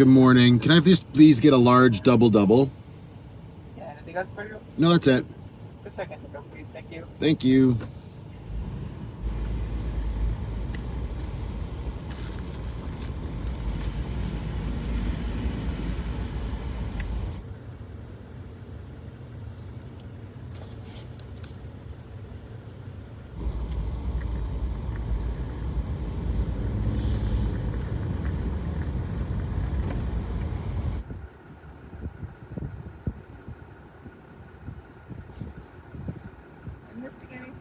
Good morning. Can I please get a large double? Yeah, anything else for you? No, that's it. Just a second ago, please. Thank you. Thank you. I'm missing anything.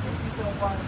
Thank you so much.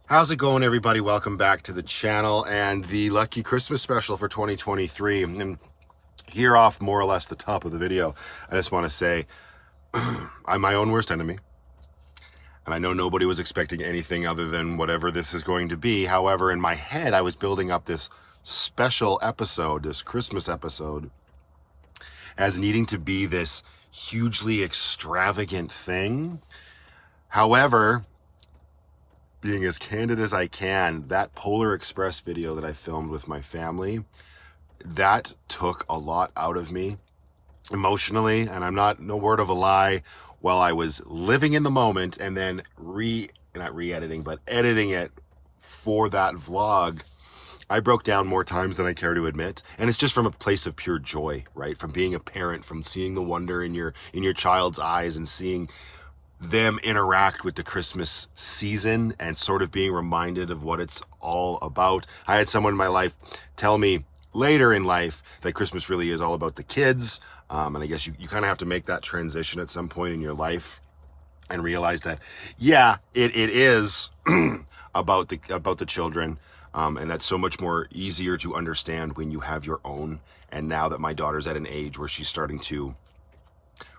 How's it going, everybody? Welcome back to the channel and the Lucky Christmas special for 2023. And here off more or less the top of the video, I just want to say I'm my own worst enemy. And I know nobody was expecting anything other than whatever this is going to be. However, in my head, I was building up this special episode, this Christmas episode, as needing to be this hugely extravagant thing. However, being as candid as I can, that Polar Express video that I filmed with my family, that took a lot out of me emotionally, and I'm no word of a lie, while I was living in the moment and then not re-editing, but editing it for that vlog, I broke down more times than I care to admit. And it's just from a place of pure joy, right? From being a parent, from seeing the wonder in your child's eyes and seeing them interact with the Christmas season and sort of being reminded of what it's all about. I had someone in my life tell me later in life that Christmas really is all about the kids. And I guess you kind of have to make that transition at some point in your life and realize that, yeah, it is about the children. And that's so much more easier to understand when you have your own. And now that my daughter's at an age where she's starting to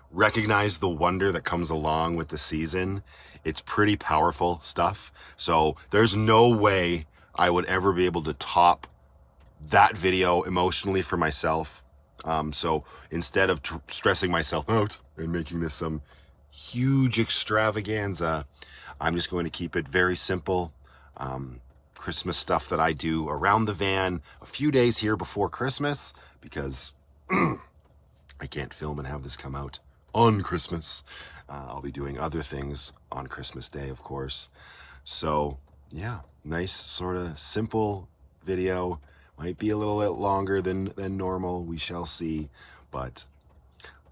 recognize the wonder that comes along with the season, it's pretty powerful stuff. So there's no way I would ever be able to top that video emotionally for myself. So instead of stressing myself out and making this some huge extravaganza, I'm just going to keep it very simple. Christmas stuff that I do around the van a few days here before Christmas, because I can't film and have this come out on Christmas. I'll be doing other things on Christmas Day, of course. So yeah, nice sort of simple video. Might be a little bit longer than normal, we shall see. But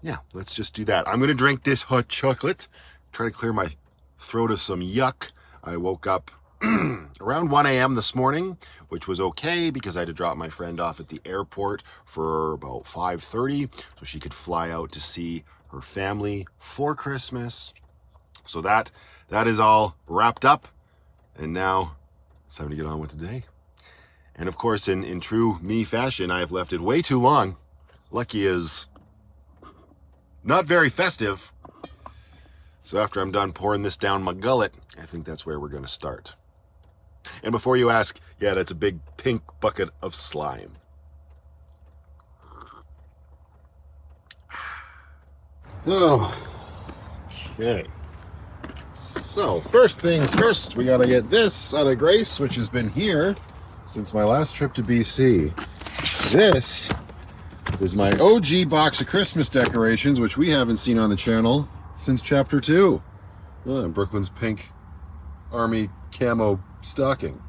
yeah, let's just do that. I'm gonna drink this hot chocolate, try to clear my throat of some yuck. I woke up around 1 a.m. this morning, which was okay because I had to drop my friend off at the airport for about 5:30 so she could fly out to see her family for Christmas. So that is all wrapped up, and now it's time to get on with the day. And of course, in true me fashion, I have left it way too long. Lucky is not very festive. So after I'm done pouring this down my gullet, I think that's where we're gonna start. And before you ask, yeah, that's a big pink bucket of slime. Oh, okay. So first things first, we gotta get this out of Grace, which has been here since my last trip to BC. This is my OG box of Christmas decorations, which we haven't seen on the channel since chapter 2. Oh, Brooklyn's pink army camo stocking.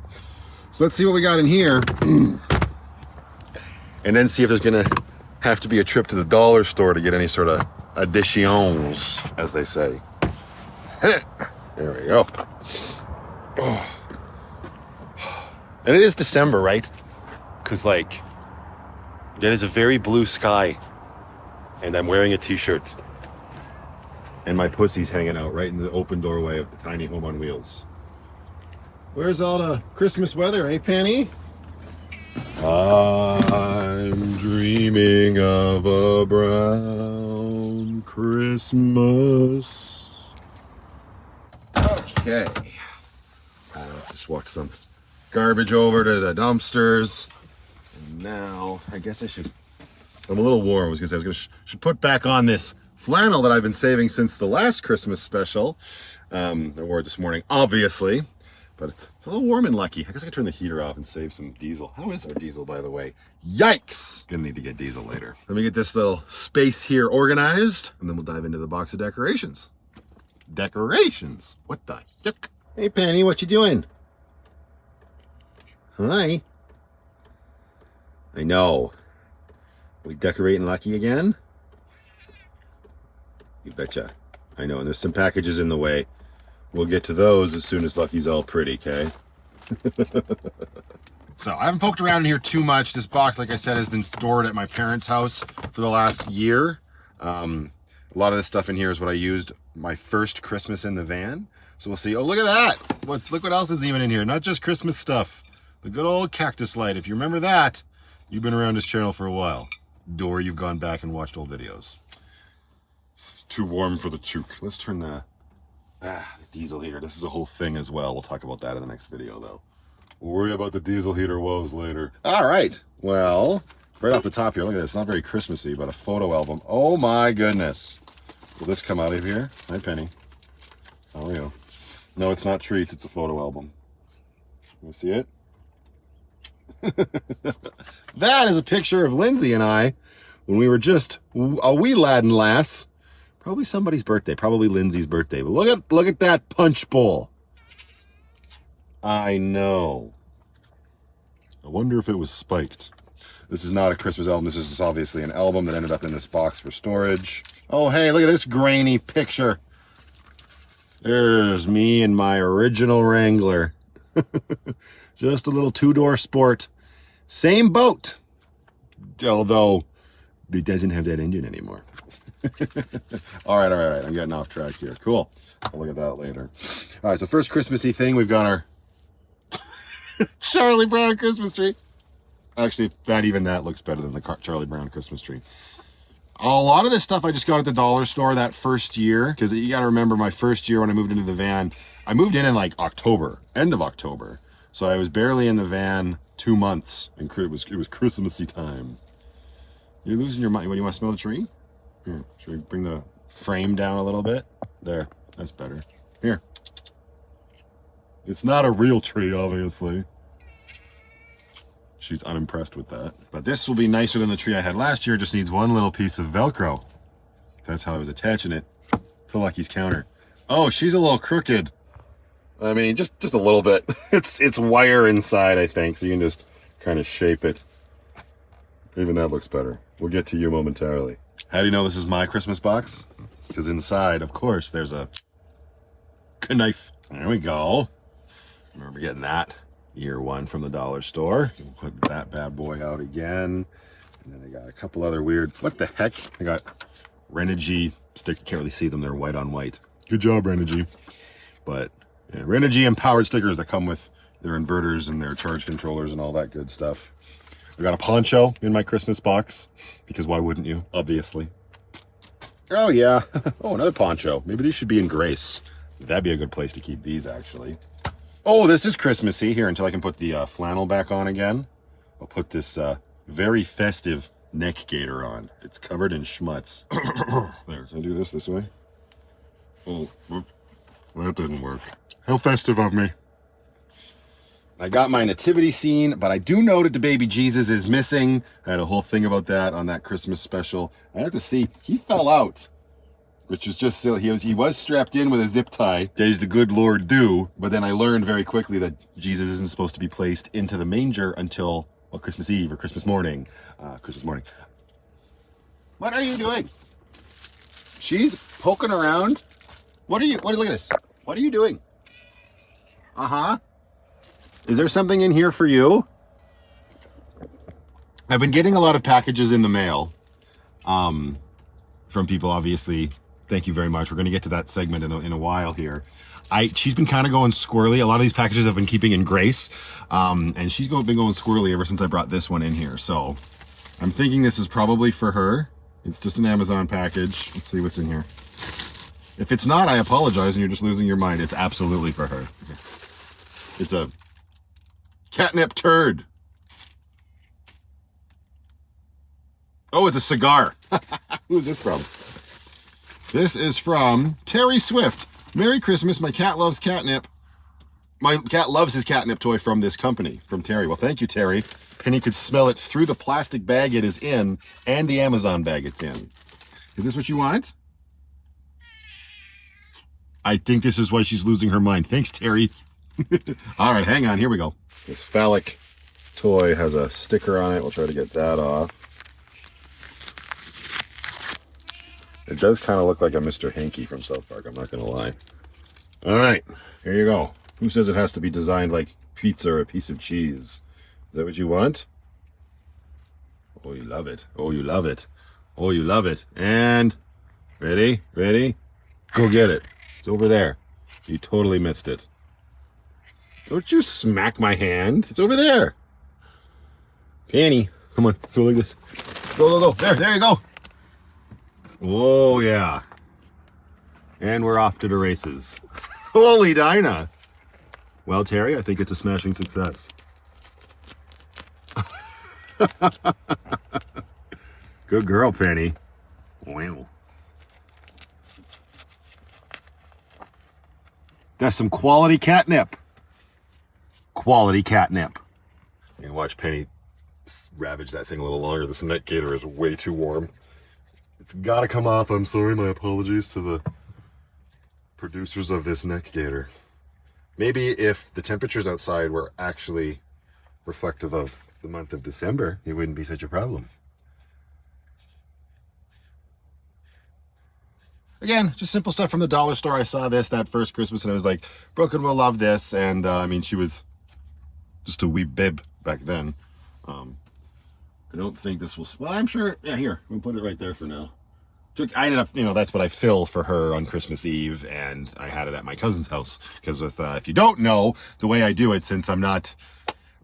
So let's see what we got in here and then see if there's gonna have to be a trip to the dollar store to get any sort of additions, as they say. There we go. Oh. And it is December, right? Because like that is a very blue sky and I'm wearing a t-shirt and my pussy's hanging out right in the open doorway of the tiny home on wheels. Where's all the Christmas weather, eh, Penny? I'm dreaming of a brown Christmas. Okay. Just walked some garbage over to the dumpsters. And now, I guess I'm a little warm. I was gonna say, should put back on this flannel that I've been saving since the last Christmas special. I wore it this morning, obviously. But it's a little warm and lucky. I guess I could turn the heater off and save some diesel. How is our diesel, by the way? Yikes! Gonna need to get diesel later. Let me get this little space here organized, and then we'll dive into the box of decorations. Decorations? What the yuck? Hey, Penny, what you doing? Hi. I know. We decorating Lucky again? You betcha. I know, and there's some packages in the way. We'll get to those as soon as Lucky's all pretty, okay? So I haven't poked around in here too much. This box, like I said, has been stored at my parents' house for the last year. A lot of this stuff in here is what I used my first Christmas in the van. So we'll see. Oh, look at that. Look what else is even in here. Not just Christmas stuff. The good old cactus light. If you remember that, you've been around this channel for a while. Or you've gone back and watched old videos. It's too warm for the toque. Let's turn the diesel heater. This is a whole thing as well. We'll talk about that in the next video, though. We'll worry about the diesel heater woes later. All right. Well, right off the top here, look at this. Not very Christmassy, but a photo album. Oh my goodness. Will this come out of here? Hi, Penny. How are you? No, it's not treats. It's a photo album. You see it? That is a picture of Lindsay and I when we were just a wee lad and lass. Probably somebody's birthday, probably Lindsay's birthday. But look at that punch bowl. I know. I wonder if it was spiked. This is not a Christmas album. This is just obviously an album that ended up in this box for storage. Oh, hey, look at this grainy picture. There's me and my original Wrangler. Just a little two-door sport. Same boat. Although it doesn't have that engine anymore. All right. I'm getting off track here. Cool. I'll look at that later. All right, so first Christmassy thing, we've got our Charlie Brown Christmas tree. Actually, that looks better than the Charlie Brown Christmas tree. A lot of this stuff I just got at the dollar store that first year, because you got to remember my first year when I moved into the van, I moved in like October, end of October. So I was barely in the van 2 months, and it was Christmassy time. You're losing your mind. What, do you want to smell the tree? Here, should we bring the frame down a little bit? There, that's better. Here. It's not a real tree, obviously. She's unimpressed with that. But this will be nicer than the tree I had last year. It just needs one little piece of Velcro. That's how I was attaching it to Lucky's counter. Oh, she's a little crooked. I mean, just a little bit. It's wire inside, I think, so you can just kind of shape it. Even that looks better. We'll get to you momentarily. How do you know this is my Christmas box? Because inside, of course, there's a knife. There we go. I remember getting that year one from the dollar store. We'll put that bad boy out again. And then they got a couple other weird, what the heck? They got Renogy stick. You can't really see them. They're white on white. Good job, Renogy. But yeah, Renogy and powered stickers that come with their inverters and their charge controllers and all that good stuff. I got a poncho in my Christmas box, because why wouldn't you? Obviously. Oh yeah. Oh, another poncho. Maybe these should be in Grace. That'd be a good place to keep these, actually. Oh, this is Christmassy. Here, until I can put the flannel back on again, I'll put this very festive neck gaiter on. It's covered in schmutz. There, can I do this way? Oh, that didn't work. How festive of me. I got my nativity scene, but I do know that the baby Jesus is missing. I had a whole thing about that on that Christmas special. I have to see, he fell out, which was just silly. He was strapped in with a zip tie, as the good Lord do, but then I learned very quickly that Jesus isn't supposed to be placed into the manger until, well, Christmas Eve or Christmas morning. What are you doing? She's poking around. Look at this. What are you doing? Uh-huh. Is there something in here for you? I've been getting a lot of packages in the mail from people, obviously. Thank you very much. We're going to get to that segment in a while here. She's been kind of going squirrely. A lot of these packages I've been keeping in Grace, and she's been going squirrely ever since I brought this one in here. So I'm thinking this is probably for her. It's just an Amazon package. Let's see what's in here. If it's not, I apologize, and you're just losing your mind. It's absolutely for her. It's a catnip turd. Oh, it's a cigar. Who is this from? This is from Terry Swift. Merry Christmas. My cat loves catnip. My cat loves his catnip toy from this company, from Terry. Well, thank you, Terry. Penny could smell it through the plastic bag it is in and the Amazon bag it's in. Is this what you want? I think this is why she's losing her mind. Thanks, Terry. All right, hang on. Here we go. This phallic toy has a sticker on it. We'll try to get that off. It does kind of look like a Mr. Hanky from South Park, I'm not going to lie. All right, here you go. Who says it has to be designed like pizza or a piece of cheese? Is that what you want? Oh, you love it. Oh, you love it. Oh, you love it. And ready? Go get it. It's over there. You totally missed it. Don't you smack my hand. It's over there. Penny, come on. Go like this. Go. There you go. Oh, yeah. And we're off to the races. Holy Dinah. Well, Terry, I think it's a smashing success. Good girl, Penny. Wow. That's some quality catnip. quality catnip. You can watch Penny ravage that thing a little longer. This neck gaiter is way too warm. It's got to come off. I'm sorry. My apologies to the producers of this neck gaiter. Maybe if the temperatures outside were actually reflective of the month of December, it wouldn't be such a problem. Again, just simple stuff from the dollar store. I saw this that first Christmas and I was like, Brooklyn will love this. And I mean, she was just a wee bib back then. I don't think this will, well, I'm sure, yeah, here, we'll put it right there for now. I ended up, that's what I fill for her on Christmas Eve, and I had it at my cousin's house. Because with, if you don't know, the way I do it, since I'm not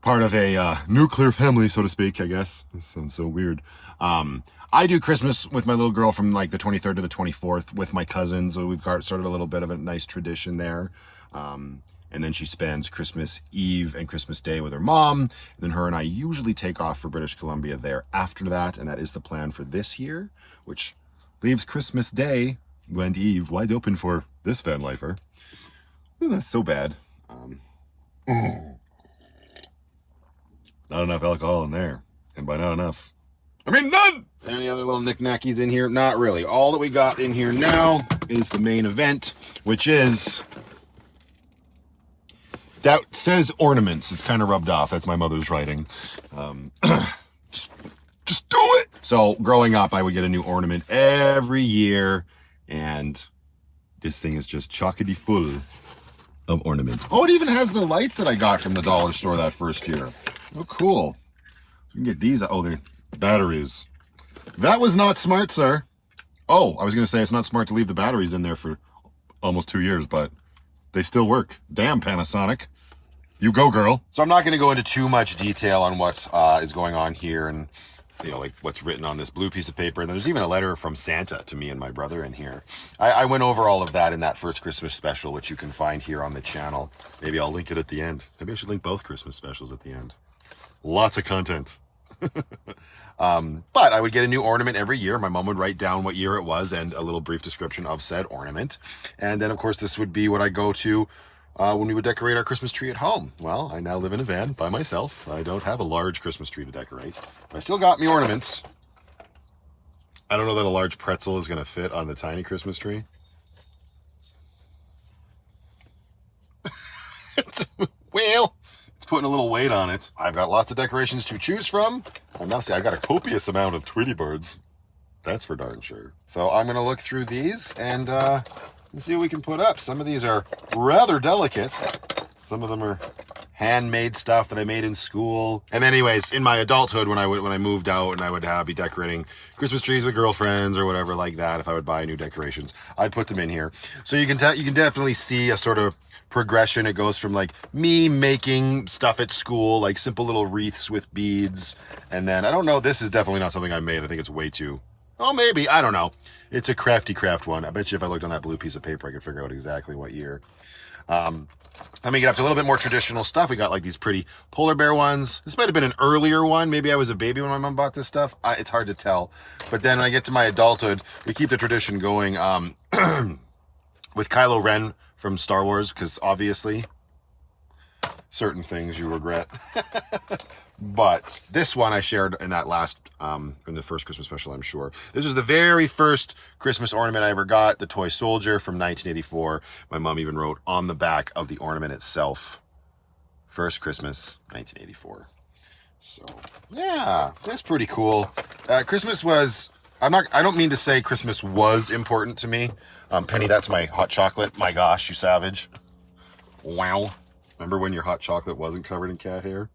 part of a nuclear family, so to speak, I guess. This sounds so weird. I do Christmas with my little girl from like the 23rd to the 24th with my cousins. So we've got sort of a little bit of a nice tradition there. And then she spends Christmas Eve and Christmas Day with her mom. And then her and I usually take off for British Columbia there after that. And that is the plan for this year, which leaves Christmas Day and Eve wide open for this Vanlifer. Ooh, that's so bad. Not enough alcohol in there. And by not enough, I mean none! Any other little knickknackies in here? Not really. All that we got in here now is the main event, which is... that says ornaments. It's kind of rubbed off. That's my mother's writing. Just do it! So growing up, I would get a new ornament every year, and this thing is just chockety full of ornaments. Oh, it even has the lights that I got from the dollar store that first year. Oh, cool. You can get these. Oh, they're batteries. That was not smart, sir. Oh, I was going to say it's not smart to leave the batteries in there for almost 2 years, but they still work. Damn, Panasonic. You go, girl. So I'm not going to go into too much detail on what is going on here and, like what's written on this blue piece of paper. And there's even a letter from Santa to me and my brother in here. I went over all of that in that first Christmas special, which you can find here on the channel. Maybe I'll link it at the end. Maybe I should link both Christmas specials at the end. Lots of content. But I would get a new ornament every year. My mom would write down what year it was and a little brief description of said ornament. And then, of course, this would be what I go to when we would decorate our Christmas tree at home. Well, I now live in a van by myself. I don't have a large Christmas tree to decorate, but I still got me ornaments. I don't know that a large pretzel is going to fit on the tiny Christmas tree. Well, it's putting a little weight on it. I've got lots of decorations to choose from. And now see, I've got a copious amount of Tweety birds. That's for darn sure. So I'm going to look through these and see what we can put up. Some of these are rather delicate. Some of them are handmade stuff that I made in school. And anyways, in my adulthood, when I moved out and I would be decorating Christmas trees with girlfriends or whatever like that, if I would buy new decorations, I'd put them in here. So you can definitely see a sort of progression. It goes from like me making stuff at school, like simple little wreaths with beads. And then, I don't know, this is definitely not something I made. I think it's way too, oh, maybe, I don't know. It's a crafty craft one. I bet you if I looked on that blue piece of paper, I could figure out exactly what year. Let me get up to a little bit more traditional stuff. We got like these pretty polar bear ones. This might have been an earlier one. Maybe I was a baby when my mom bought this stuff. It's hard to tell. But then when I get to my adulthood, we keep the tradition going with Kylo Ren from Star Wars, because obviously certain things you regret. But this one I shared in that last, in the first Christmas special, I'm sure. This was the very first Christmas ornament I ever got, the toy soldier from 1984. My mom even wrote on the back of the ornament itself, first Christmas, 1984. So, yeah, that's pretty cool. Christmas was, I don't mean to say Christmas was important to me. Penny, that's my hot chocolate. My gosh, you savage. Wow. Remember when your hot chocolate wasn't covered in cat hair?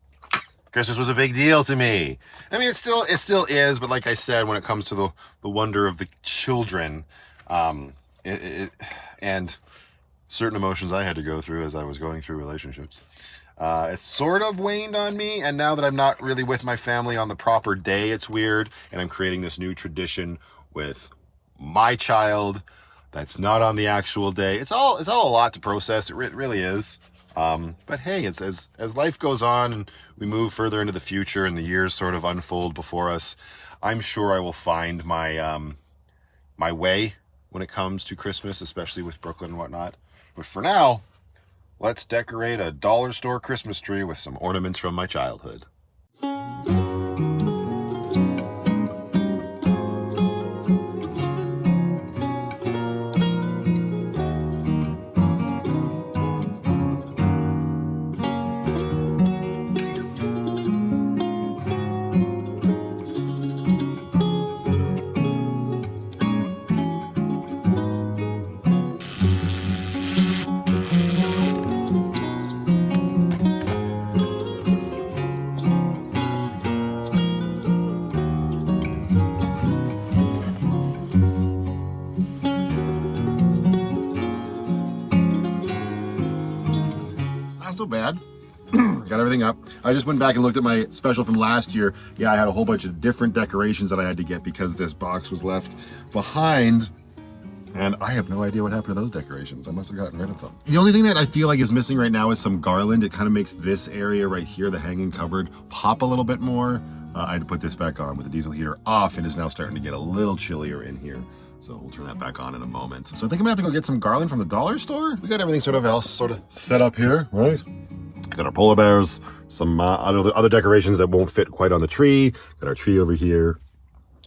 Christmas was a big deal to me. I mean, it still is, but like I said, when it comes to the wonder of the children, and certain emotions I had to go through as I was going through relationships, it sort of waned on me. And now that I'm not really with my family on the proper day, it's weird. And I'm creating this new tradition with my child that's not on the actual day. It's all a lot to process. It really is. But hey, as life goes on and we move further into the future and the years sort of unfold before us, I'm sure I will find my my way when it comes to Christmas, especially with Brooklyn and whatnot. But for now, Let's decorate a dollar store Christmas tree with some ornaments from my childhood. Not so bad. Got everything up. I just went back and looked at my special from last year. Yeah, I had a whole bunch of different decorations that I had to get because this box was left behind. And I have no idea what happened to those decorations. I must have gotten rid of them. The only thing that I feel like is missing right now is some garland. It kind of makes this area right here, the hanging cupboard, pop a little bit more. I had to put this back on with the diesel heater off. It is now starting to get a little chillier in here. So we'll turn that back on in a moment. So I think I'm gonna have to go get some garland from the dollar store. We got everything sort of set up here, right? Got our polar bears, some other decorations that won't fit quite on the tree. Got our tree over here.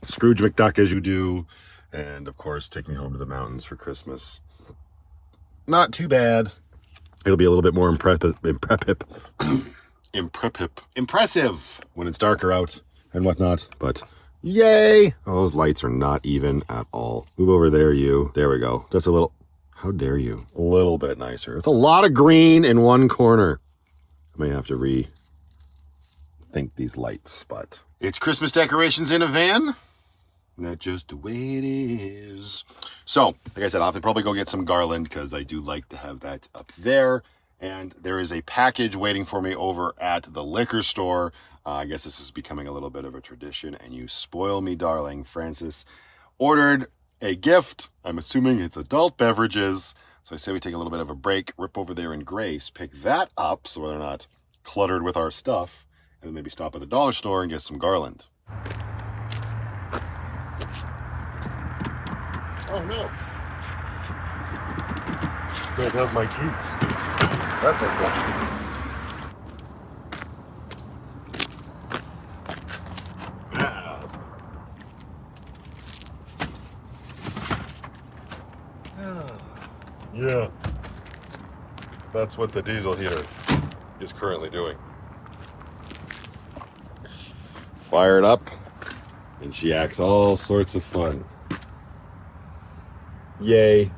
Scrooge McDuck as you do. And of course, take me home to the mountains for Christmas. Not too bad. It'll be a little bit more impressive when it's darker out and whatnot, but yay! Oh, those lights are not even at all. Move over there, you. There we go. That's a little, how dare you? A little bit nicer. It's a lot of green in one corner. I may have to rethink these lights, but it's Christmas decorations in a van. Not just the way it is. So, like I said, I'll have to probably go get some garland because I do like to have that up there. And there is a package waiting for me over at the liquor store. I guess this is becoming a little bit of a tradition. And you spoil me, darling. Francis ordered a gift. I'm assuming it's adult beverages. So I say we take a little bit of a break, rip over there in Grace, pick that up so we're not cluttered with our stuff, and then maybe stop at the dollar store and get some garland. Oh no. Don't have my keys. That's unfortunate. Yeah. That's what the diesel heater is currently doing. Fire it up, and she acts all sorts of fun. Yay.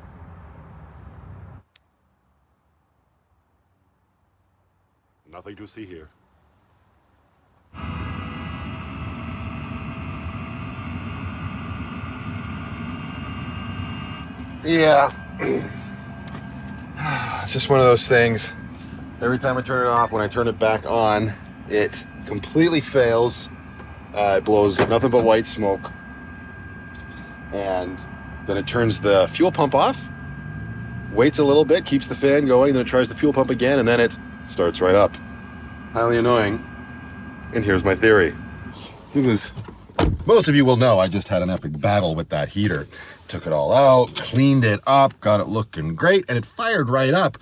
Nothing to see here. Yeah. It's just one of those things. Every time I turn it off, when I turn it back on, it completely fails. It blows nothing but white smoke. And then it turns the fuel pump off, waits a little bit, keeps the fan going, then it tries the fuel pump again, and then it starts right up. Highly annoying. And here's my theory. Most of you will know I just had an epic battle with that heater. Took it all out, cleaned it up, got it looking great, and it fired right up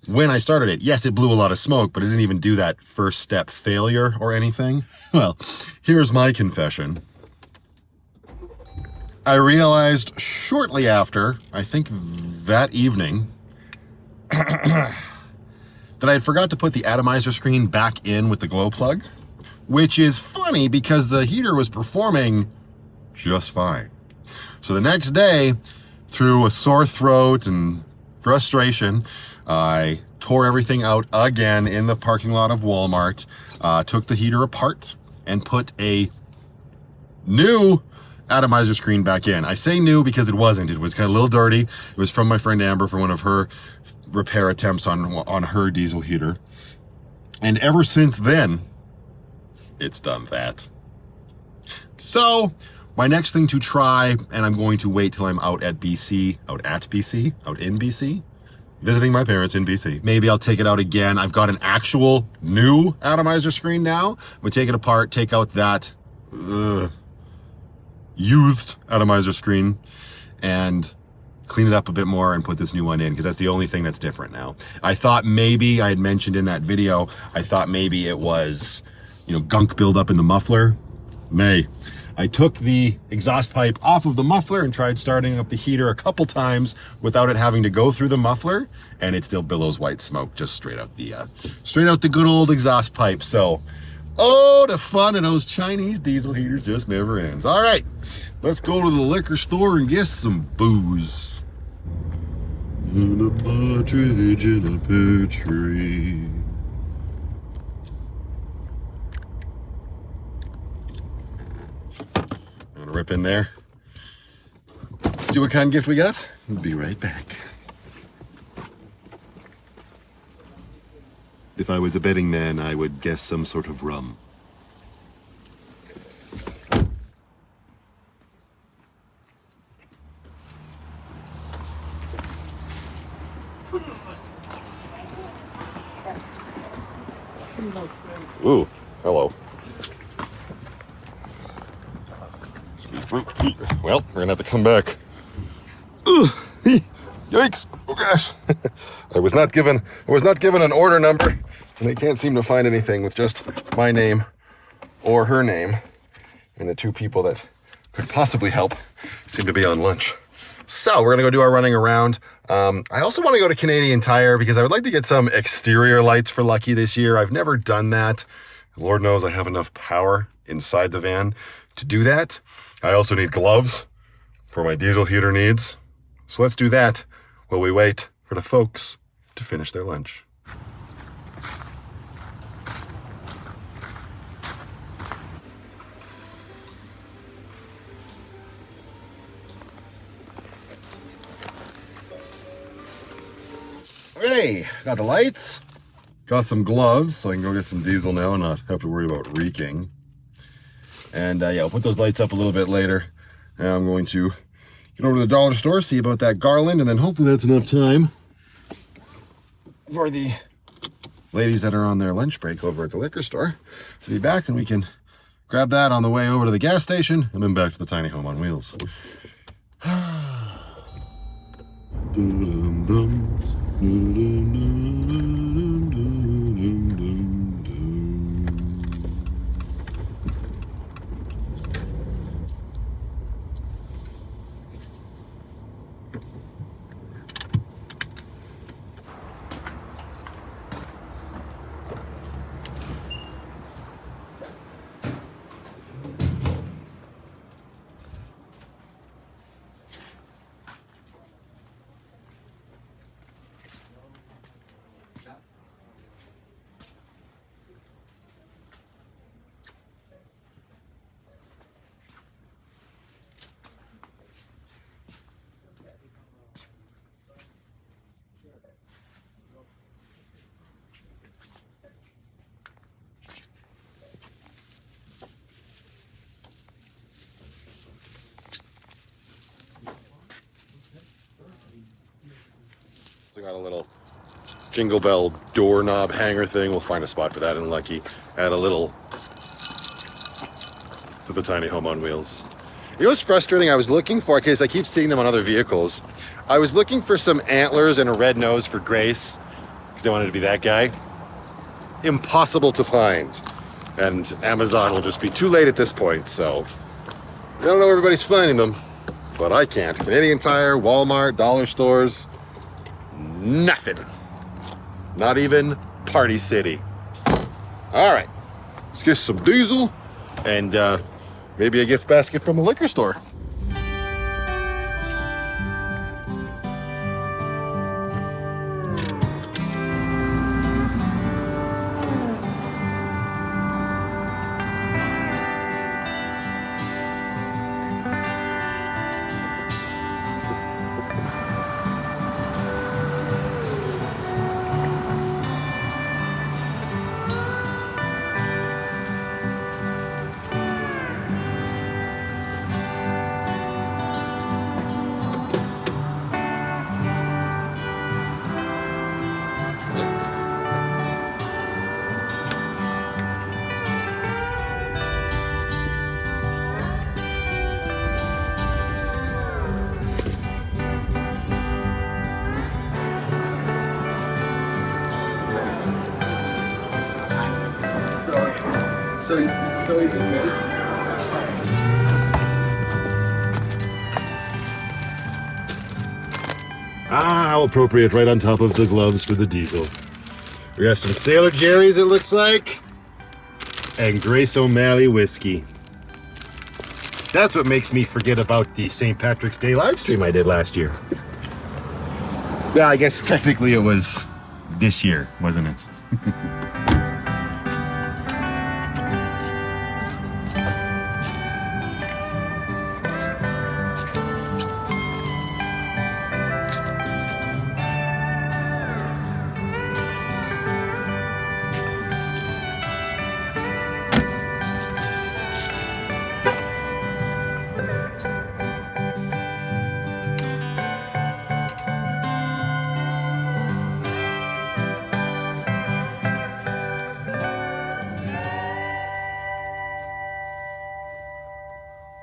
when I started it. Yes, it blew a lot of smoke, but it didn't even do that first step failure or anything. Well, here's my confession. I realized shortly after, I think that evening, that I had forgot to put the atomizer screen back in with the glow plug, which is funny because the heater was performing just fine. So the next day, through a sore throat and frustration, I tore everything out again in the parking lot of Walmart, took the heater apart, and put a new atomizer screen back in. I say new because it wasn't. It was kind of a little dirty. It was from my friend Amber for one of her repair attempts on her diesel heater. And ever since then, it's done that. So my next thing to try, and I'm going to wait till I'm out in BC, visiting my parents in BC. Maybe I'll take it out again. I've got an actual new atomizer screen now. I'm gonna take it apart, take out that used atomizer screen, and clean it up a bit more and put this new one in, because that's the only thing that's different now. I thought maybe, I had mentioned in that video, I thought maybe it was, you know, gunk buildup in the muffler. I took the exhaust pipe off of the muffler and tried starting up the heater a couple times without it having to go through the muffler, and it still billows white smoke just straight out the good old exhaust pipe. So, oh, the fun of those Chinese diesel heaters just never ends. All right, let's go to the liquor store and get some booze. In a partridge in a pear tree. I'm gonna rip in there. See what kind of gift we got? We'll be right back. If I was a betting man, I would guess some sort of rum. Ooh, hello. Squeeze through. Well, we're gonna have to come back. Ugh. Yikes! Oh gosh! I was not given an order number, and they can't seem to find anything with just my name or her name. And the two people that could possibly help seem to be on lunch. So we're gonna go do our running around. I also want to go to Canadian Tire because I would like to get some exterior lights for Lucky this year. I've never done that. Lord knows I have enough power inside the van to do that. I also need gloves for my diesel heater needs. So let's do that while we wait for the folks to finish their lunch. Hey, got the lights, got some gloves so I can go get some diesel now and not have to worry about reeking. And yeah, I'll put those lights up a little bit later. Now I'm going to get over to the dollar store, see about that garland, and then hopefully that's enough time for the ladies that are on their lunch break over at the liquor store to be back, and we can grab that on the way over to the gas station and then back to the tiny home on wheels. I got a little jingle bell doorknob hanger thing. We'll find a spot for that in Lucky. Add a little to the tiny home on wheels. You know what's frustrating? I was looking for, because I keep seeing them on other vehicles. I was looking for some antlers and a red nose for Grace, because they wanted to be that guy. Impossible to find. And Amazon will just be too late at this point, so I don't know where everybody's finding them, but I can't. Canadian Tire, Walmart, dollar stores, nothing. Not even Party City. All right, let's get some diesel and maybe a gift basket from the liquor store. so easy to make. Ah, how appropriate, right on top of the gloves for the diesel. We got some Sailor Jerry's, it looks like, and Grace O'Malley whiskey. That's what makes me forget about the St. Patrick's Day live stream I did last year. Yeah, I guess technically it was this year, wasn't it?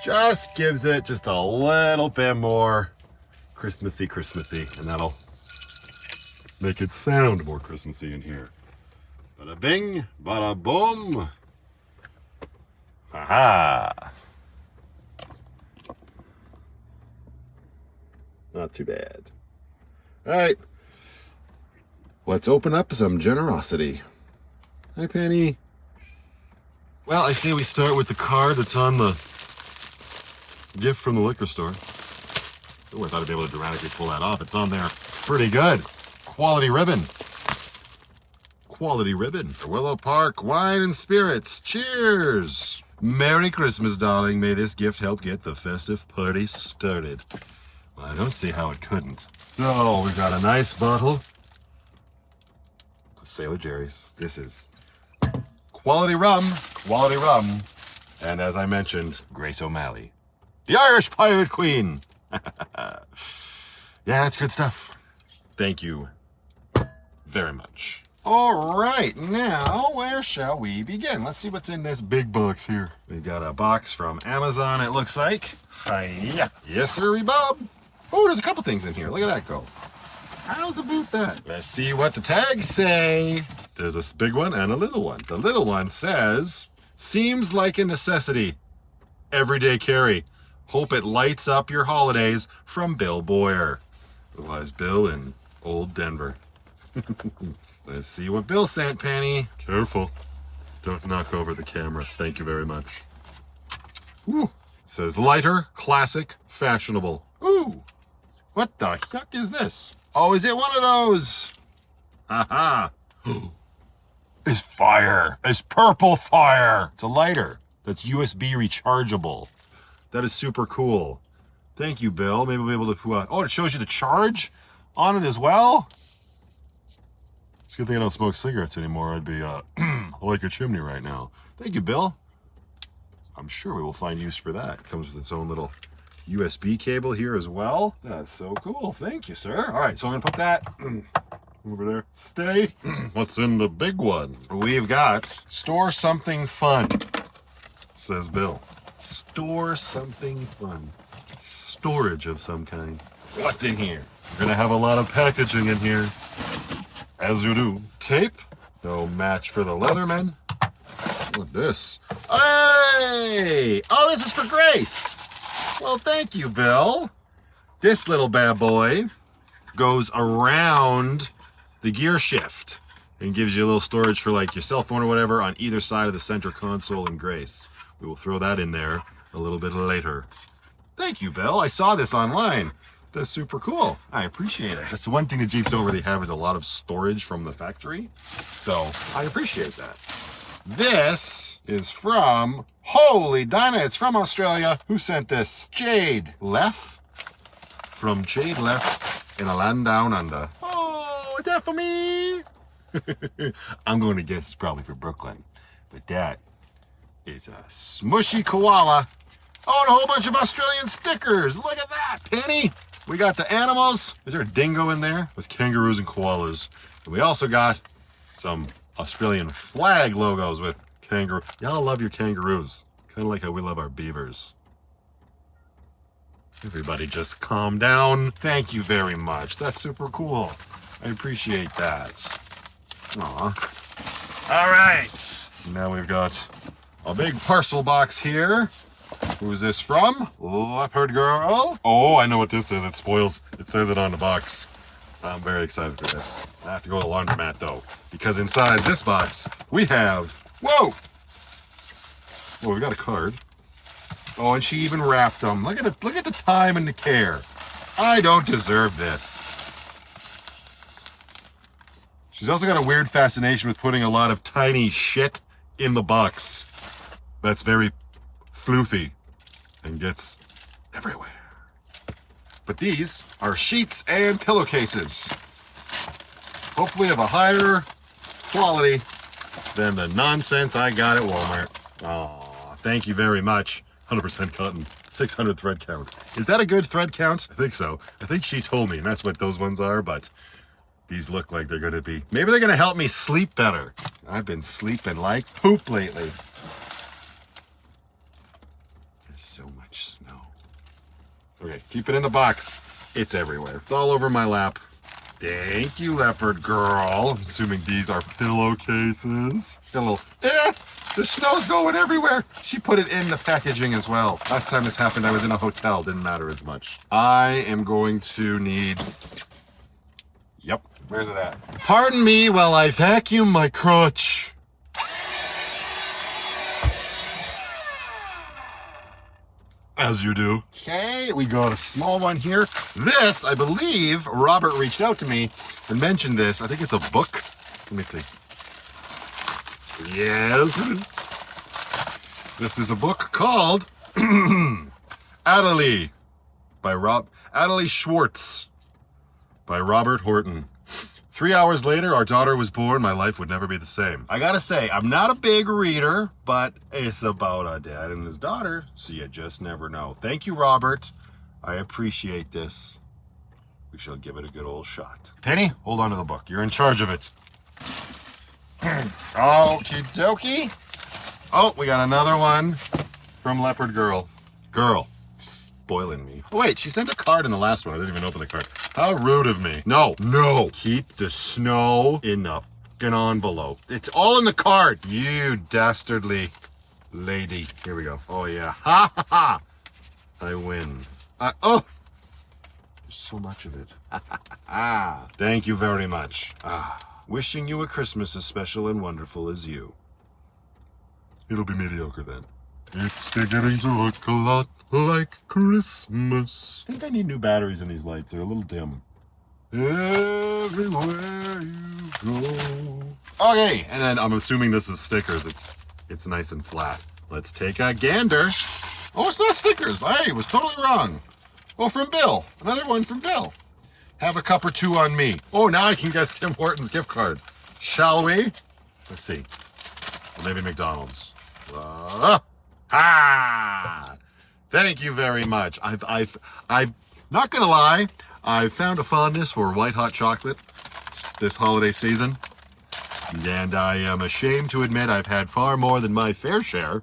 Just gives it just a little bit more Christmassy, and that'll make it sound more Christmassy in here. Bada bing, bada boom. Haha. Not too bad. All right. Let's open up some generosity. Hi, Penny. Well, I say we start with the card that's on the gift from the liquor store. Oh, I thought I'd be able to dramatically pull that off. It's on there. Pretty good. Quality ribbon. Quality ribbon. Willow Park Wine and Spirits. Cheers. Merry Christmas, darling. May this gift help get the festive party started. Well, I don't see how it couldn't. So, we've got a nice bottle of Sailor Jerry's. This is quality rum. Quality rum. And as I mentioned, Grace O'Malley, the Irish Pirate Queen. Yeah, that's good stuff. Thank you very much. All right, now where shall we begin? Let's see what's in this big box here. We've got a box from Amazon, it looks like. Hiya. Yes, sir, Bob. Oh, there's a couple things in here. Look at that go. How's about that? Let's see what the tags say. There's a big one and a little one. The little one says, seems like a necessity. Everyday carry. Hope it lights up your holidays, from Bill Boyer. Otherwise, Bill in old Denver. Let's see what Bill sent, Penny. Careful. Don't knock over the camera. Thank you very much. Ooh. It says lighter, classic, fashionable. Ooh. What the heck is this? Oh, is it one of those? Haha. It's fire. It's purple fire. It's a lighter that's USB rechargeable. That is super cool. Thank you, Bill. Maybe we'll be able to... oh, it shows you the charge on it as well? It's a good thing I don't smoke cigarettes anymore. I'd be like a chimney right now. Thank you, Bill. I'm sure we will find use for that. It comes with its own little USB cable here as well. That's so cool. Thank you, sir. All right, so I'm going to put that over there. Stay. What's in the big one? We've got store something fun, says Bill. Store something fun. Storage of some kind. What's in here? We're gonna have a lot of packaging in here. As you do. Tape. No match for the Leatherman. What's this? Hey! Oh, this is for Grace. Well, thank you, Bill. This little bad boy goes around the gear shift and gives you a little storage for like your cell phone or whatever on either side of the center console in Grace. We will throw that in there a little bit later. Thank you, Bill. I saw this online. That's super cool. I appreciate it. That's the one thing the Jeeps don't really have, is a lot of storage from the factory. So I appreciate that. This is from, holy Dinah, it's from Australia. Who sent this? Jade Leff. From Jade Leff in a land down under. Oh, is that for me? I'm going to guess it's probably for Brooklyn. But that is a smushy koala. Oh, and a whole bunch of Australian stickers. Look at that, Penny. We got the animals. Is there a dingo in there? With kangaroos and koalas. And we also got some Australian flag logos with kangaroo. Y'all love your kangaroos. Kind of like how we love our beavers. Everybody just calm down. Thank you very much. That's super cool. I appreciate that. Aw. All right. Now we've got a big parcel box here. Who's this from? Leopard Girl. Oh, I know what this is. It says it on the box. I'm very excited for this. I have to go to the laundromat though, because inside this box we have, whoa! Well, we got a card. Oh, and she even wrapped them. Look at the time and the care. I don't deserve this. She's also got a weird fascination with putting a lot of tiny shit in the box. That's very floofy and gets everywhere. But these are sheets and pillowcases. Hopefully of a higher quality than the nonsense I got at Walmart. Aw, thank you very much. 100% cotton, 600 thread count. Is that a good thread count? I think so. I think she told me, and that's what those ones are, but these look like they're gonna be. Maybe they're gonna help me sleep better. I've been sleeping like poop lately. There's so much snow. Okay, keep it in the box. It's everywhere. It's all over my lap. Thank you, Leopard Girl. I'm assuming these are pillowcases. Got a little, the snow's going everywhere. She put it in the packaging as well. Last time this happened, I was in a hotel. Didn't matter as much. I am going to need, yep, where's it at? Pardon me while I vacuum my crotch. As you do. Okay, we got a small one here. This, I believe, Robert reached out to me and mentioned this. I think it's a book. Let me see. Yes, it is. This is a book called Adelie by Adelie Schwartz by Robert Horton. 3 hours later, our daughter was born. My life would never be the same. I gotta say, I'm not a big reader, but it's about a dad and his daughter, so you just never know. Thank you, Robert. I appreciate this. We shall give it a good old shot. Penny, hold on to the book. You're in charge of it. Okie dokie. Oh, we got another one from Leopard Girl. Girl. Spoiling me. Oh, wait, she sent a card in the last one. I didn't even open the card. How rude of me. No. Keep the snow in the fucking envelope. It's all in the card. You dastardly lady. Here we go. Oh, yeah. Ha ha ha. I win. Oh. There's so much of it. Thank you very much. Wishing you a Christmas as special and wonderful as you. It'll be mediocre then. It's beginning to look a lot like Christmas. I think I need new batteries in these lights. They're a little dim. Everywhere you go. Okay, and then I'm assuming this is stickers. It's nice and flat. Let's take a gander. Oh, it's not stickers. I was totally wrong. Oh, from Bill. Another one from Bill. Have a cup or two on me. Oh, now I can guess Tim Hortons gift card. Shall we? Let's see. Well, maybe McDonald's. Thank you very much. I've not gonna lie, I've found a fondness for white hot chocolate this holiday season, and I am ashamed to admit I've had far more than my fair share,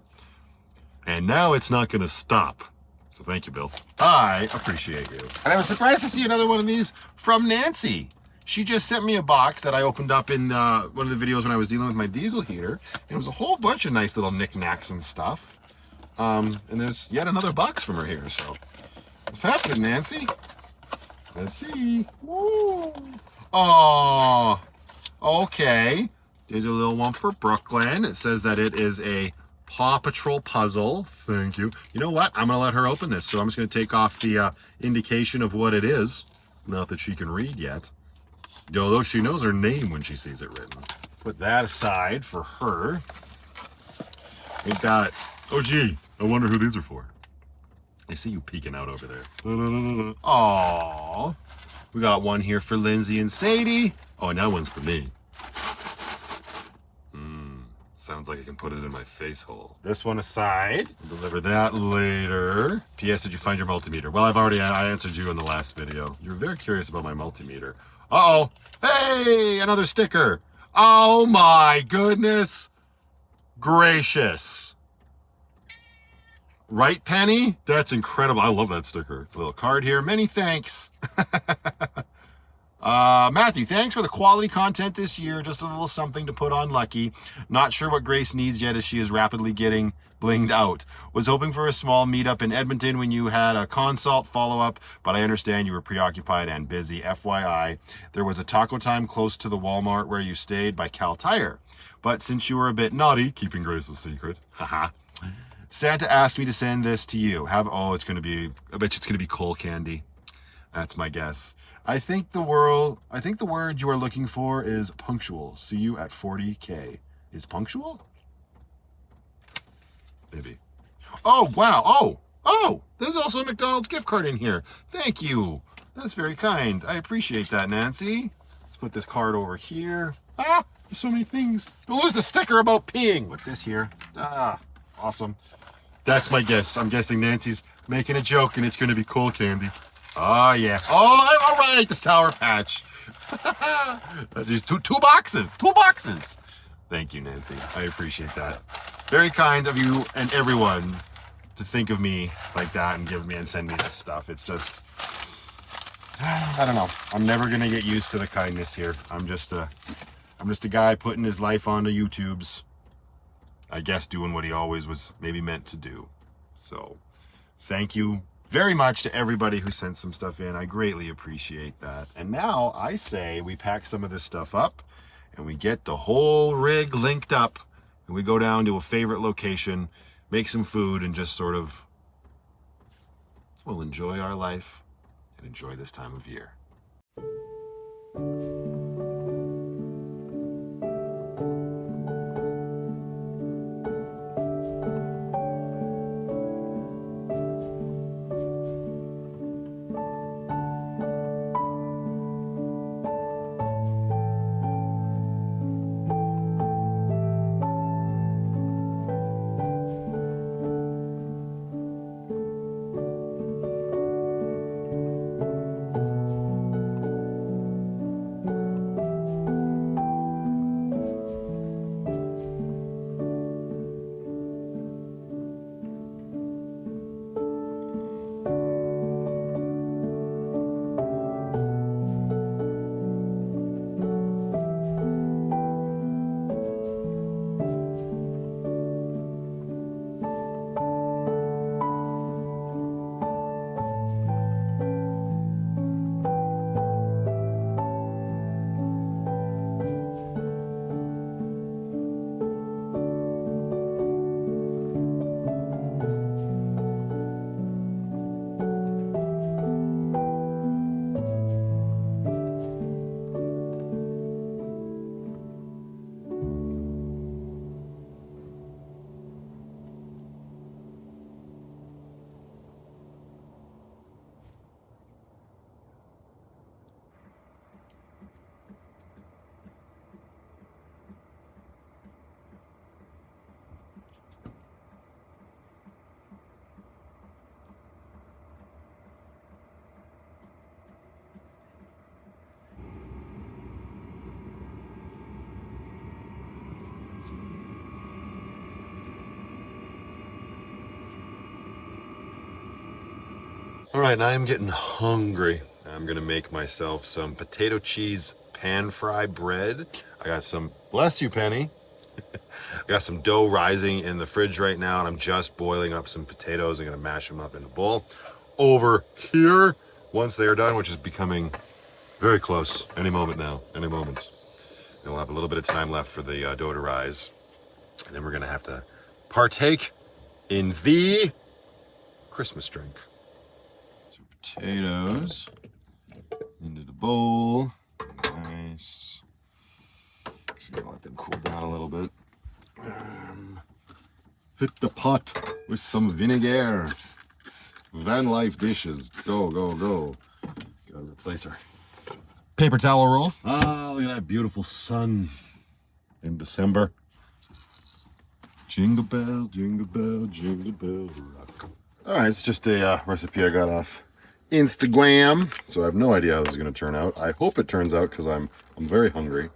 and now it's not gonna stop. So thank you, Bill. I appreciate you. And I was surprised to see another one of these from Nancy. She just sent me a box that I opened up in one of the videos when I was dealing with my diesel heater. And it was a whole bunch of nice little knickknacks and stuff. And there's yet another box from her here. So what's happening, Nancy? Let's see. Woo. Oh, okay. There's a little one for Brooklyn. It says that it is a Paw Patrol puzzle. Thank you. You know what? I'm going to let her open this. So I'm just going to take off the indication of what it is. Not that she can read yet. Although she knows her name when she sees it written. Put that aside for her. We've got, oh gee, I wonder who these are for. I see you peeking out over there. Aww. We got one here for Lindsay and Sadie. Oh, and that one's for me. Sounds like I can put it in my face hole. This one aside. I'll deliver that later. P.S. Did you find your multimeter? Well, I answered you in the last video. You were very curious about my multimeter. Uh-oh. Hey, another sticker. Oh my goodness gracious. Right, Penny? That's incredible. I love that sticker. A little card here. Many thanks. Matthew, thanks for the quality content this year. Just a little something to put on Lucky. Not sure what Grace needs yet as she is rapidly getting blinged out. Was hoping for a small meetup in Edmonton when you had a consult follow-up, but I understand you were preoccupied and busy. FYI, there was a taco time close to the Walmart where you stayed by Cal Tire. But since you were a bit naughty, keeping Grace a secret, haha, Santa asked me to send this to you. I bet you it's gonna be coal candy. That's my guess. I think the word you are looking for is punctual. See you at 40K. Is punctual? Maybe. Oh, wow. Oh, there's also a McDonald's gift card in here. Thank you. That's very kind. I appreciate that, Nancy. Let's put this card over here. There's so many things. Don't lose the sticker about peeing. Put this here. Awesome. That's my guess. I'm guessing Nancy's making a joke and it's going to be cool candy. Oh, yeah. Oh, all right. The Sour Patch. That's just two boxes. 2 boxes. Thank you, Nancy. I appreciate that. Very kind of you and everyone to think of me like that and give me and send me this stuff. It's just, I don't know. I'm never going to get used to the kindness here. I'm just a guy putting his life onto YouTube's, I guess, doing what he always was maybe meant to do. So thank you very much to everybody who sent some stuff in. I greatly appreciate that. And now I say we pack some of this stuff up and we get the whole rig linked up and we go down to a favorite location, make some food, and just sort of, well, enjoy our life and enjoy this time of year. All right, now I'm getting hungry. I'm gonna make myself some potato cheese pan fry bread. I got some, bless you, Penny. I got some dough rising in the fridge right now, and I'm just boiling up some potatoes. I'm gonna mash them up in a bowl. Over here, once they are done, which is becoming very close, any moment now, any moment. And we'll have a little bit of time left for the dough to rise. And then we're gonna have to partake in the Christmas drink. Potatoes into the bowl. Nice. Just gonna let them cool down a little bit. Hit the pot with some vinegar. Vanlife dishes. Go, go, go. Gotta replace our paper towel roll. Look at that beautiful sun in December. Jingle bell, jingle bell, jingle bell rock. All right, it's just a recipe I got off Instagram, so I have no idea how this is going to turn out. I hope it turns out because I'm very hungry.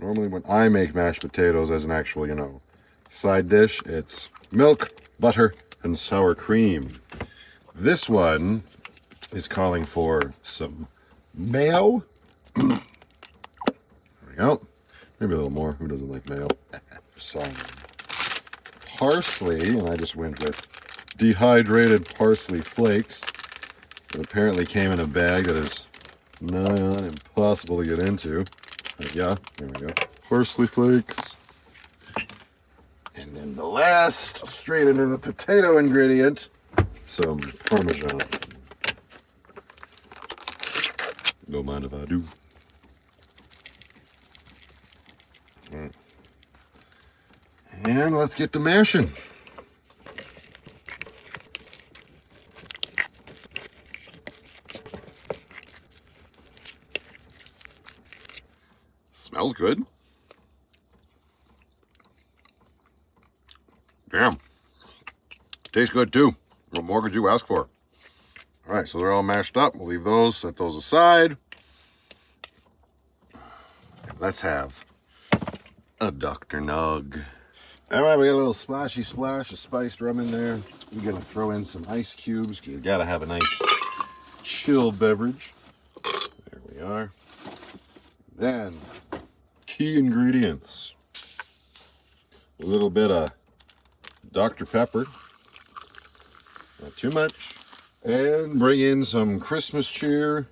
Normally when I make mashed potatoes as an actual, side dish, it's milk, butter, and sour cream. This one, is calling for some mayo. There we go. Maybe a little more. Who doesn't like mayo? Some parsley, and I just went with dehydrated parsley flakes. It apparently came in a bag that is nigh on impossible to get into. But yeah, there we go. Parsley flakes. And then the last, straight into the potato ingredient, some Parmesan. Don't mind if I do. And let's get to mashing. Smells good. Damn. Tastes good too. What more could you ask for? All right, so they're all mashed up. We'll leave those, set those aside. Let's have a Dr. Nug. All right, we got a little splashy splash of spiced rum in there. We're gonna throw in some ice cubes. You gotta have a nice chilled beverage. There we are. Then, key ingredients. A little bit of Dr. Pepper. Not too much. And bring in some Christmas cheer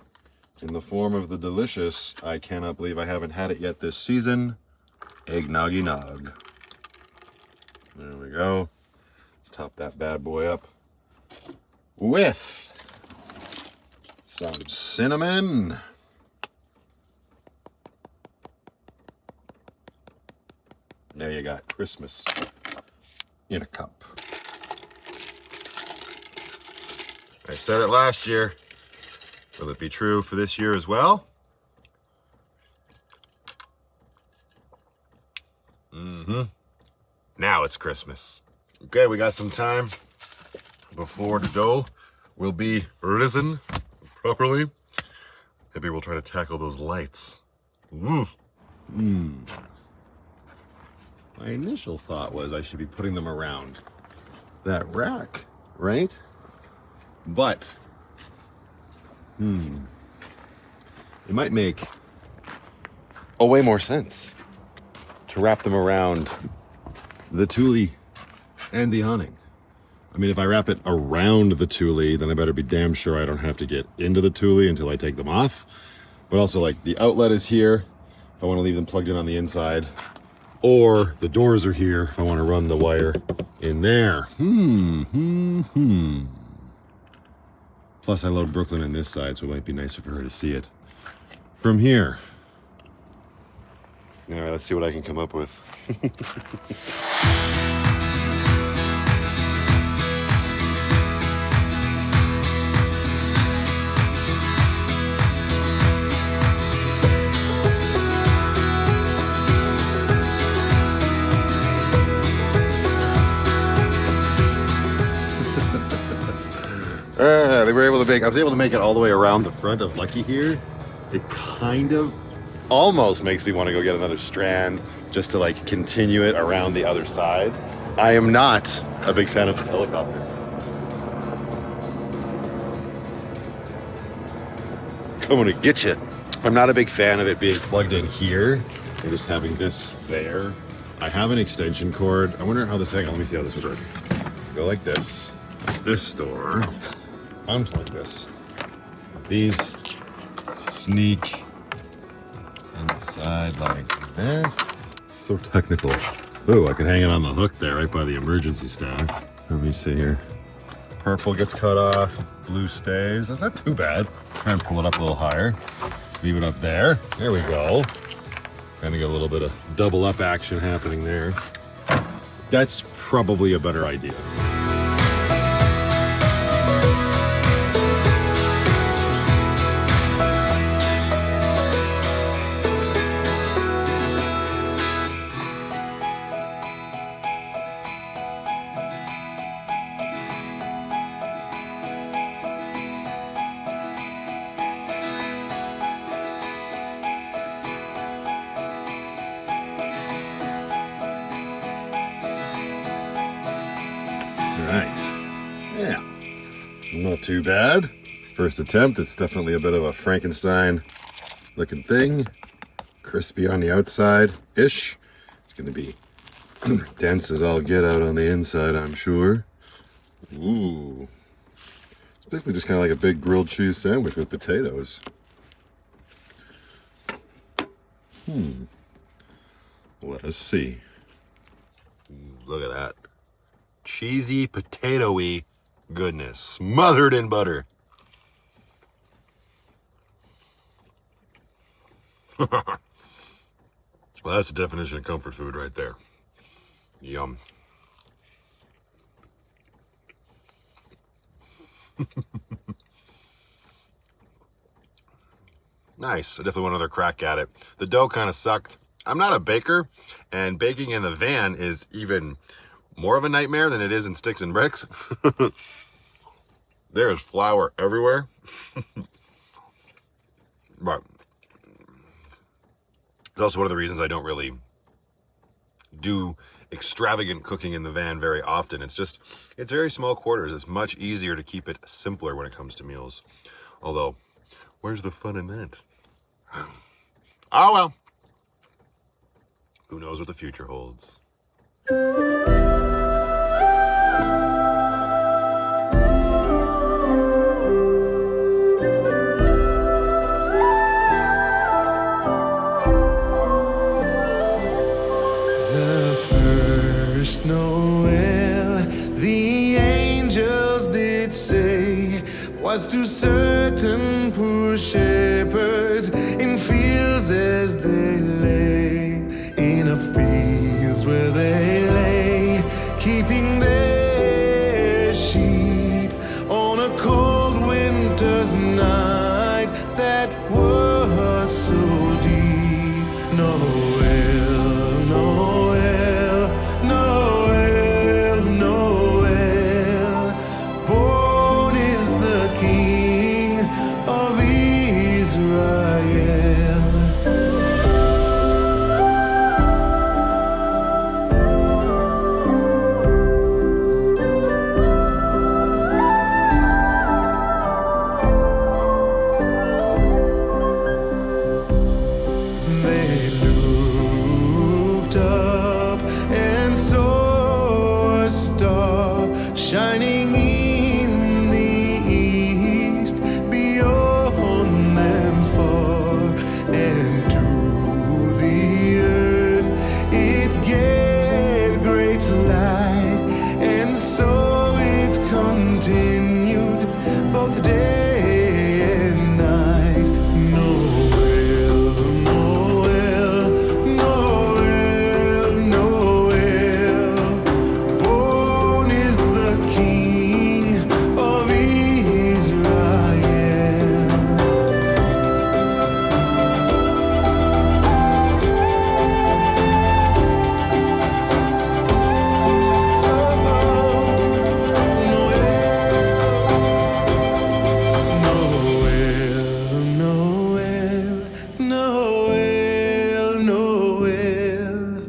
in the form of the delicious, I cannot believe I haven't had it yet this season, Eggnoggy Nog. There we go. Let's top that bad boy up with some cinnamon. Now you got Christmas in a cup. I said it last year. Will it be true for this year as well? Now it's Christmas. Okay, we got some time before the dough will be risen properly. Maybe we'll try to tackle those lights. My initial thought was I should be putting them around that rack, right? But, it might make way more sense to wrap them around the Thule and the awning. I mean, if I wrap it around the Thule, then I better be damn sure I don't have to get into the Thule until I take them off. But also, like, the outlet is here if I want to leave them plugged in on the inside, or the doors are here if I want to run the wire in there. Plus, I load Brooklyn on this side, so it might be nicer for her to see it from here. All right, let's see what I can come up with. They were able to make, I was able to make it all the way around the front of Lucky here. It kind of almost makes me want to go get another strand just to like continue it around the other side. I am not a big fan of this helicopter. Coming to get you. I'm not a big fan of it being plugged in here and just having this there. I have an extension cord. I wonder how this, hang on, let me see how this would work. Go like this. This door. Unplug this. These sneak inside like this. So technical. Ooh, I can hang it on the hook there right by the emergency stack. Let me see here. Purple gets cut off, blue stays. That's not too bad. Try and pull it up a little higher. Leave it up there. There we go. Kind of get a little bit of double up action happening there. That's probably a better idea. Right. Yeah. Not too bad. First attempt, it's definitely a bit of a Frankenstein looking thing. Crispy on the outside-ish. It's going to be dense as all get out on the inside, I'm sure. Ooh. It's basically just kind of like a big grilled cheese sandwich with potatoes. Let us see. Look at that. Cheesy, potatoey goodness. Smothered in butter. Well, that's the definition of comfort food right there. Yum. Nice. I definitely want another crack at it. The dough kind of sucked. I'm not a baker, and baking in the van is even more of a nightmare than it is in sticks and bricks. There is flour everywhere. But it's also one of the reasons I don't really do extravagant cooking in the van very often. It's very small quarters. It's much easier to keep it simpler when it comes to meals. Although, where's the fun in that? Oh well. Who knows what the future holds? Noel, the angels did say, was to certain poor shepherds in fields as they lay, in a fields where they lay, keeping their sheep on a cold winter's night that was so deep. Noel, Noel, Noel, Noel, born is the King of Israel. They looked up and saw a star shining in the east, beyond them far, and to the earth it gave great light, and so it continued both day and night. Noel, Noel, Noel, Noel, born is the King of Israel. Noel, Noel, Noel,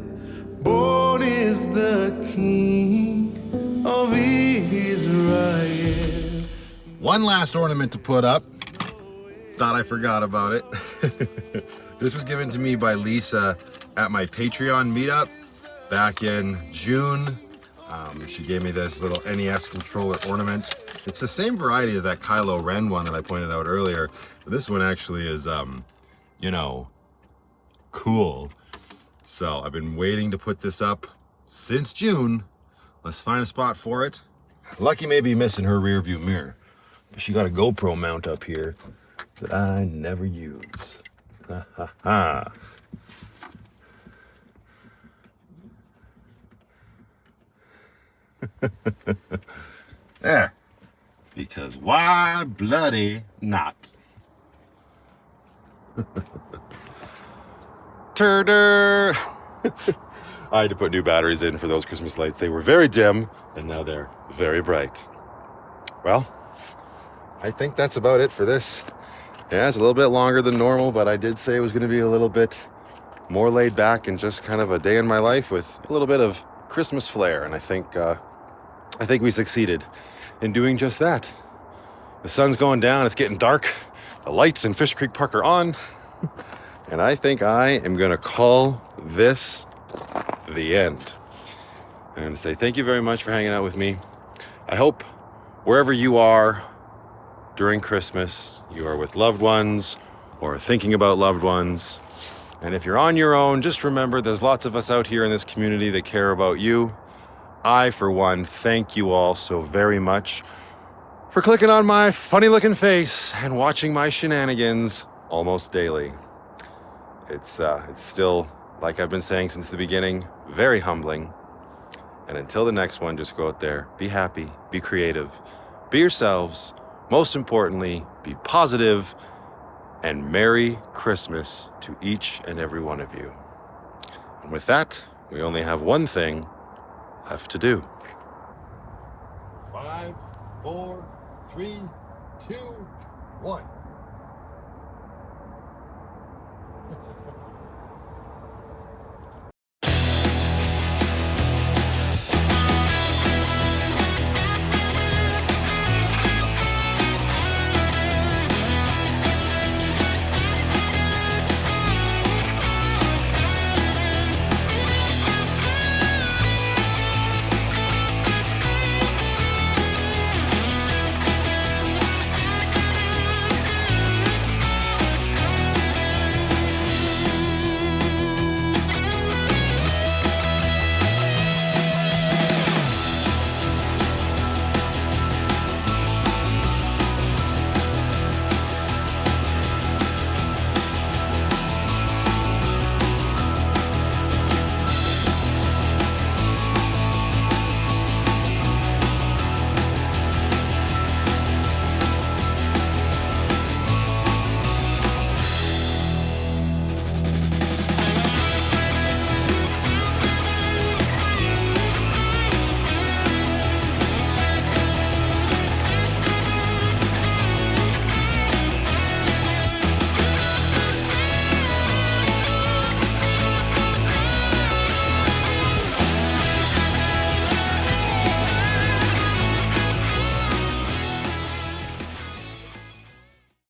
born is the King of Israel. One last ornament to put up. Thought I forgot about it. This was given to me by Lisa at my Patreon meetup back in June. She gave me this little NES controller ornament. It's the same variety as that Kylo Ren one that I pointed out earlier. But this one actually is, you know, cool. So I've been waiting to put this up since June. Let's find a spot for it. Lucky may be missing her rear view mirror, but she got a GoPro mount up here that I never use. Ha ha ha. There. Because why bloody not? Turder! I had to put new batteries in for those Christmas lights. They were very dim, and now they're very bright. Well, I think that's about it for this. Yeah, it's a little bit longer than normal, but I did say it was going to be a little bit more laid back and just kind of a day in my life with a little bit of Christmas flair, and I think we succeeded in doing just that. The sun's going down, it's getting dark. The lights in Fish Creek Park are on. And I think I am gonna call this the end. I'm gonna say thank you very much for hanging out with me. I hope wherever you are during Christmas, you are with loved ones or thinking about loved ones. And if you're on your own, just remember there's lots of us out here in this community that care about you. I, for one, thank you all so very much for clicking on my funny looking face and watching my shenanigans almost daily. It's still, like I've been saying since the beginning, very humbling. And until the next one, just go out there, be happy, be creative, be yourselves. Most importantly, be positive, and Merry Christmas to each and every one of you. And with that, we only have one thing left to do. 5, 4, 3, 2, 1.